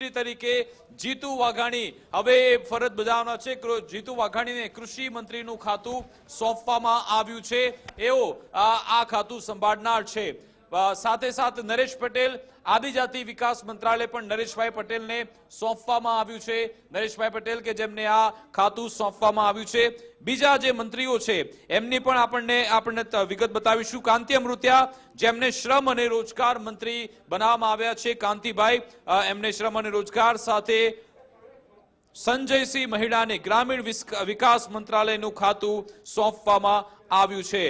તરીકે જીતુ વાઘાણી હવે ફરજ બજાવવાના છે। જીતુ વાઘાણીને કૃષિ મંત્રીનું ખાતું સોંપવામાં આવ્યું છે। એઓ આ ખાતું સંભાળનાર છે। સાથે સાથે નરેશ પટેલ આદિજાતિ વિકાસ મંત્રાલય પણ નરેશભાઈ પટેલને સોંપવામાં આવ્યું છે। નરેશભાઈ પટેલ કે જેમને આ ખાતું સોંપવામાં આવ્યું છે। બીજા જે મંત્રીઓ છે એમની પણ આપણને વિગત બતાવીશું। કાંતિ અમૃત્યા જેમને શ્રમ અને રોજગાર મંત્રી બનાવવામાં આવ્યા છે, કાંતિભાઈ એમને શ્રમ અને રોજગાર સાથે સંજયસિંહ મહિડાને ગ્રામીણ વિકાસ મંત્રાલયનું ખાતું સોંપવામાં આવ્યું છે।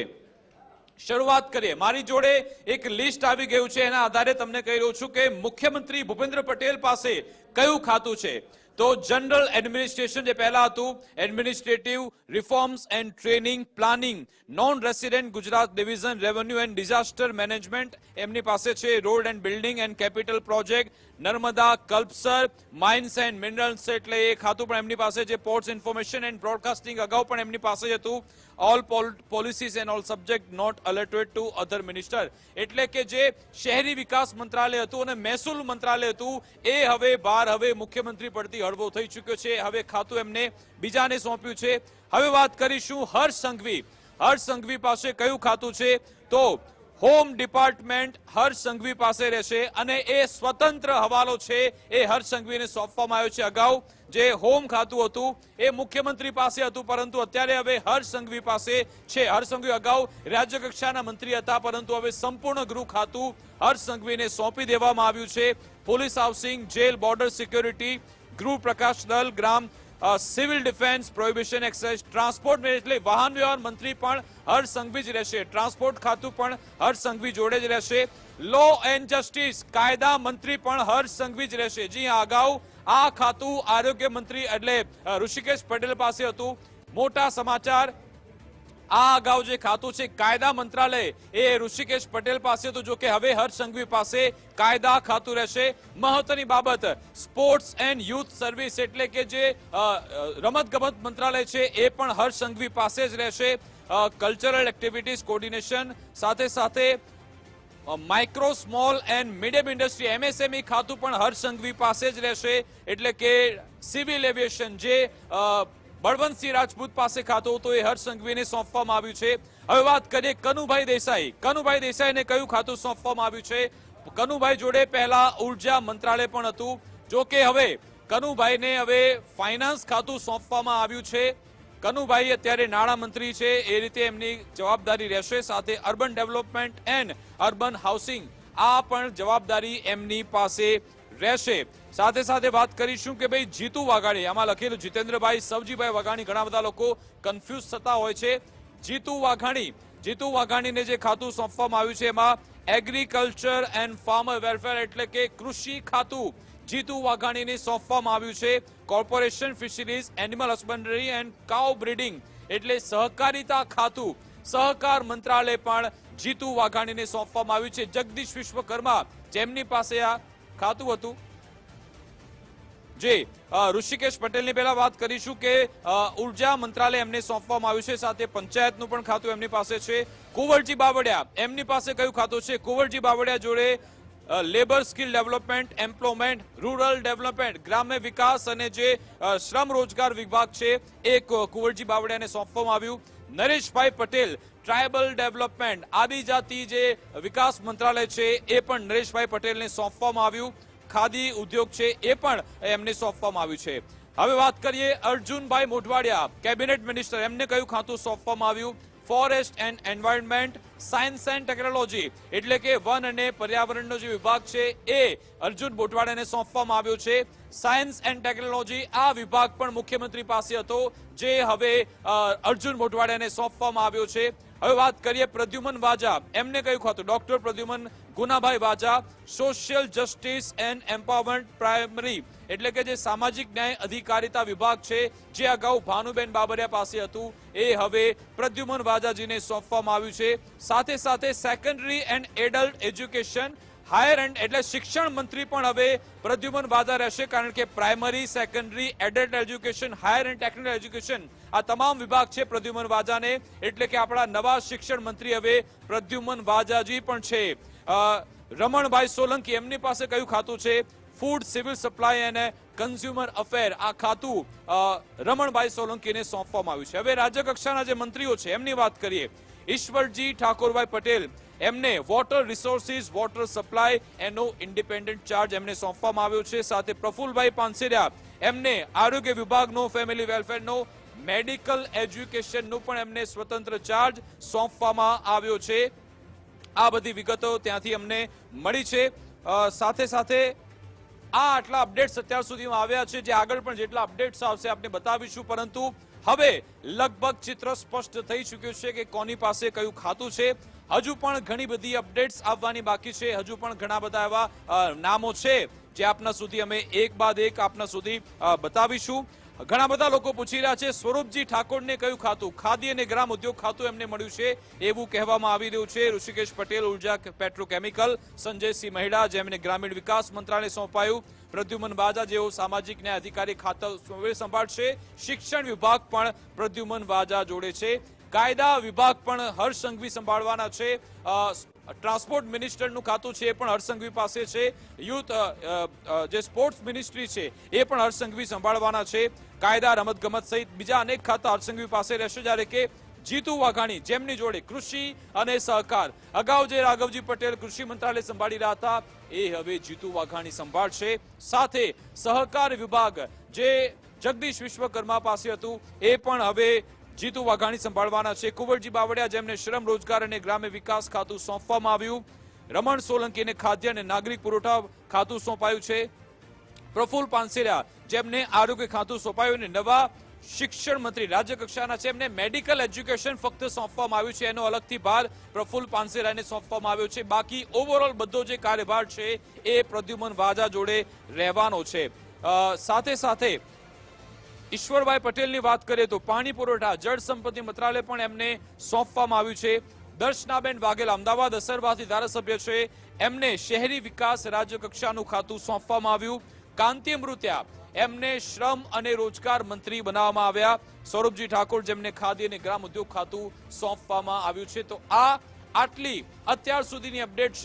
શરૂઆત કરીએ। મારી જોડે એક લિસ્ટ આવી ગયું છે, એના આધારે તમને કહી રહ્યો છું કે મુખ્યમંત્રી ભૂપેન્દ્ર પટેલ પાસે કયું ખાતું છે। તો જનરલ એડમિનિસ્ટ્રેશન જે પહેલા હતું, administrative reforms and training planning, non resident Gujarat division, revenue and disaster management એમની પાસે છે, road and building and capital project, Narmada Kalpasar, mines and minerals એટલે એ ખાતું પણ એમની પાસે છે, પોર્ટ્સ ઇન્ફોર્મેશન એન્ડ બ્રોડકાસ્ટિંગ અગાઉ પણ એમની પાસે હતું, all policies and all subject not alerted to other minister એટલે કે જે શહેરી વિકાસ મંત્રાલય હતું અને મહેસૂલ મંત્રાલય હતું એ હવે મુખ્યમંત્રી પડતી હળવો થઈ ચૂક્યો છે। હવે ખાતું એમને બીજાને સોંપ્યું છે। હવે વાત કરીશું હર્ષ સંઘવી પાસે કયું ખાતું છે। તો હોમ ડિપાર્ટમેન્ટ હર્ષ સંઘવી પાસે રહેશે અને એ સ્વતંત્ર હવાલો છે, એ હર્ષ સંઘવીને સોંપવામાં આવ્યો છે। અગાઉ જે હોમ ખાતું હતું એ મુખ્યમંત્રી પાસે હતું, પરંતુ અત્યારે હવે હર્ષ સંઘવી પાસે છે। હર્ષ સંઘવી અગાઉ રાજ્ય કક્ષાના મંત્રી હતા, પરંતુ હવે સંપૂર્ણ ગૃહ ખાતું હર્ષ સંઘવીને સોંપી દેવામાં આવ્યું છે। Police housing, jail, border security, ગૃહ પ્રકાશ દળ, ગ્રામ civil defence, prohibition excise, transport એટલે વાહન વ્યવહાર મંત્રી પણ હર્ષ સંઘવી જ રહેશે। ટ્રાન્સપોર્ટ ખાતું પણ હર્ષ સંઘવી જોડે જ રહેશે। લો એન્ડ જસ્ટિસ કાયદા મંત્રી પણ હર્ષ સંઘવી જ રહેશે। જી હા, અગાઉ આ ખાતું આરોગ્ય મંત્રી એટલે ઋષિકેશ પટેલ પાસે હતું। મોટા સમાચાર, આ અગાઉ જે ખાતું છે કાયદા મંત્રાલય એ ઋષિકેશ પટેલ પાસે હતું, જો કે હવે હર્ષ સંઘવી પાસે કાયદા ખાતું રહેશે। મહત્વની બાબત, સ્પોર્ટ્સ એન્ડ યુથ સર્વિસ એટલે કે જે રમતગમત મંત્રાલય છે એ પણ હર્ષ સંઘવી પાસે જ રહેશે। કલ્ચરલ એક્ટિવિટીઝ કોર્ડિનેશન સાથે સાથે micro small and medium industry MSME ખાતું પણ હર્ષ સંઘવી પાસે જ રહેશે। એટલે કે સિવિલ એવિએશન જે બળવંતસિંહ રાજપૂત પાસે ખાતું હતું એ હર્ષ સંઘવીને સોંપવામાં આવ્યું છે। હવે વાત કરીએ કનુભાઈ દેસાઈને કયું ખાતું સોંપવામાં આવ્યું છે। કનુભાઈ જોડે પહેલા ઉર્જા મંત્રાલય પણ હતું, જો કે હવે કનુભાઈને હવે ફાઇનાન્સ ખાતું સોંપવામાં આવ્યું છે। કનુભાઈ અત્યારે નાણામંત્રી છે, એ રીતે એમની જવાબદારી રહેશે। સાથે urban development and urban housing આ પણ જવાબદારી એમની પાસે રહેશે। સાથે સાથે વાત કરીશું કે ભાઈ જીતુ વાઘાણી, આમાં લખેલું જીતેન્દ્રભાઈ સવજીભાઈ વાઘાણી, ઘણા બધા લોકો કન્ફ્યુઝ થતા હોય છે। જીતુ વાઘાણીને જે ખાતું સોંપવામાં આવ્યું છે એમાં એગ્રીકલ્ચર એન્ડ ફાર્મર વેલફેર એટલે કે કૃષિ ખાતું જીતુ વાઘાણીને સોંપવામાં આવ્યું છે। Corporation fisheries, animal husbandry and cow breeding એટલે સહકારિતા ખાતું, સહકાર મંત્રાલય પણ જીતુ વાઘાણીને સોંપવામાં આવ્યું છે। જગદીશ વિશ્વકર્મા જેમની પાસે આ ખાતું હતું, જે ઋષિકેશ પટેલની પહેલા વાત કરીશું કે ઉર્જા મંત્રાલય એમને સોંપવામાં આવ્યું છે। સાથે પંચાયતનું પણ ખાતું એમની પાસે છે। કુંવરજી બાવળિયા એમની પાસે કયું ખાતું છે। કુંવરજી બાવળિયા જોડે labour skill development, employment, rural development, ગ્રામ્ય વિકાસ અને જે શ્રમ રોજગાર વિભાગ છે એ કુંવરજી બાવળિયાને સોંપવામાં આવ્યું। નરેશભાઈ પટેલ ટ્રાયબલ ડેવલપમેન્ટ, આદિજાતિ જે વિકાસ મંત્રાલય છે એ પણ નરેશભાઈ પટેલને સોંપવામાં આવ્યું। ખાદી ઉદ્યોગ છે એ પણ એમને સોંપવામાં આવ્યું છે। હવે વાત કરીએ અર્જુનભાઈ મોઢવાડિયા કેબિનેટ મિનિસ્ટર, એમને કયું ખાતું સોંપવામાં આવ્યું। Forest and environment, science and technology એટલે કે વન અને પર્યાવરણનો જે વિભાગ છે એ અર્જુન મોઢવાડિયાને સોંપવામાં આવ્યો છે। સાયન્સ એન્ડ ટેકનોલોજી આ વિભાગ પણ મુખ્યમંત્રી પાસે હતો, જે હવે અર્જુન મોઢવાડિયાને સોંપવામાં આવ્યો છે। હવે વાત કરીએ પ્રદ્યુમન વાજા, એમને કયું ખાતું। Doctor Pradyuman Gunabhai Vaja, social justice and empowerment primary એટલે કે જે સામાજિક ન્યાય અધિકારિતા વિભાગ છે જે અગાઉ ભાનુબેન બાબરિયા પાસે હતું એ હવે પ્રદ્યુમન વાજાજીને સોંપવામાં આવ્યું છે। સાથે સાથે secondary and adult education, higher and એટલે શિક્ષણ મંત્રી પણ હવે પ્રદ્યુમન વાજા રહેશે, કારણ કે primary, secondary, adult education, higher and technical education આ તમામ વિભાગ છે પ્રદ્યુમન વાજાને, એટલે કે આપણા નવા શિક્ષણ મંત્રી હવે પ્રદ્યુમન વાજાજી પણ છે। રમણભાઈ સોલંકી એમની પાસે કયું ખાતું છે। ફૂડ, સિવિલ સપ્લાય અને કન્ઝ્યુમર અફેર આ ખાતું રમણભાઈ સોલંકીને સોંપવામાં આવ્યું છે. હવે રાજ્ય કક્ષાના જે મંત્રીઓ છે એમની વાત કરીએ. ઈશ્વરજી ઠાકોરભાઈ પટેલ એમને વોટર રિસોર્સિસ, વોટર સપ્લાય એનો ઇન્ડિપેન્ડન્ટ ચાર્જ એમને સોંપવામાં આવ્યો છે. સાથે પ્રફુલભાઈ પાનસેરિયા એમને આરોગ્ય વિભાગનો, ફેમિલી વેલફેરનો, મેડિકલ એજ્યુકેશનનો પણ એમને સ્વતંત્ર ચાર્જ સોંપવામાં આવ્યો છે. આ બધી વિગતો ત્યાંથી અમને મળી છે. સાથે સાથે આટલા અપડેટ્સ અત્યાર સુધીમાં આવ્યા છે. જે આગળ પણ જેટલા અપડેટ્સ આવશે આપણે બતાવીશું, પરંતુ હવે લગભગ ચિત્ર સ્પષ્ટ થઈ ચૂક્યું છે કે કોની પાસે કયું ખાતું છે. હજુ પણ ઘણી બધી અપડેટ્સ આવવાની બાકી છે. હજુ પણ ઘણા બધા એવા નામો છે જે આપના સુધી અમે એક બાદ એક આપના સુધી બતાવીશું. ઘણા બધા લોકો પૂછી રહ્યા છે સ્વરૂપજી ઠાકોરને કયું ખાતું? ખાદી અને ગ્રામ ઉદ્યોગ ખાતું એમને મળ્યું છે એવું કહેવામાં આવી રહ્યું છે. ઋષિકેશ પટેલ ઉર્જા પેટ્રોકેમિકલ, સંજયસિંહ મહેડા જેમને ગ્રામીણ વિકાસ મંત્રાલય સોંપાયું, પ્રદ્યુમન વાજા જેઓ સામાજિક ન્યાય અધિકારી ખાતું સંભાળશે. શિક્ષણ વિભાગ પણ પ્રદ્યુમન વાજા જોડે છે. કાયદા વિભાગ પણ હર્ષ સંઘવી સંભાળવાના છે. ટ્રાન્સપોર્ટ મિનિસ્ટરનું ખાતું છે એ પણ હર્ષ સંઘવી પાસે છે. યુથ જે સ્પોર્ટ્સ મિનિસ્ટ્રી છે એ પણ હર્ષ સંઘવી સંભાળવાના છે. કાયદા, રમતગમત સહિત બીજા અનેક ખાતા હર્ષ સંઘવી પાસે રહેશે. જ્યારે કે જીતુ વાઘાણી જેમની જોડે કૃષિ અને સહકાર, અગાઉ જે રાઘવજી પટેલ કૃષિ મંત્રાલય સંભાળી રહ્યા હતા એ હવે જીતુ વાઘાણી સંભાળશે. સાથે સહકાર વિભાગ જે જગદીશ વિશ્વકર્મા પાસે હતું એ પણ હવે જીતુ વાઘાણી સંભાળવાના છે. કુંવરજી બાવળિયા જેમને શ્રમ, રોજગાર અને ગ્રામ્ય વિકાસ ખાતું સોંપવામાં આવ્યું. રમણ સોલંકીને ખાદ્ય અને નાગરિક પુરવઠા ખાતું સોંપાયું છે. પ્રફુલ પાનસેરિયા જેમને આરોગ્ય ખાતું સોંપાયું અને નવા શિક્ષણ મંત્રી રાજ્ય કક્ષાના છે એમને મેડિકલ એજ્યુકેશન ફક્ત સોંપવામાં આવ્યું છે. એનો અલગથી ભાર પ્રફુલ પાનસેરિયાને સોંપવામાં આવ્યો છે. બાકી ઓવરઓલ બધો જે કાર્યભાર છે એ પ્રદ્યુમન વાજા જોડે રહેવાનો છે. સાથે સાથે ઈશ્વરભાઈ પટેલની વાત કરીએ તો પાણી પુરવઠા, જળ સંપત્તિ મંત્રાલય પણ એમને સોંપવામાં આવ્યું છે. દર્શનાબેન વાઘેલા અમદાવાદ અસરવાથી ધારાસભ્ય છે એમને શહેરી વિકાસ રાજ્ય કક્ષાનું ખાતું સોંપવામાં આવ્યું. કાંતિ અમૃત્યા એમને શ્રમ અને રોજગાર મંત્રી બનાવવામાં આવ્યા. સૌરભજી ઠાકોર જેમને ખાદી અને ગ્રામ ઉદ્યોગ ખાતું સોંપવામાં આવ્યું છે. તો આટલી અત્યાર સુધીની અપડેટ છે.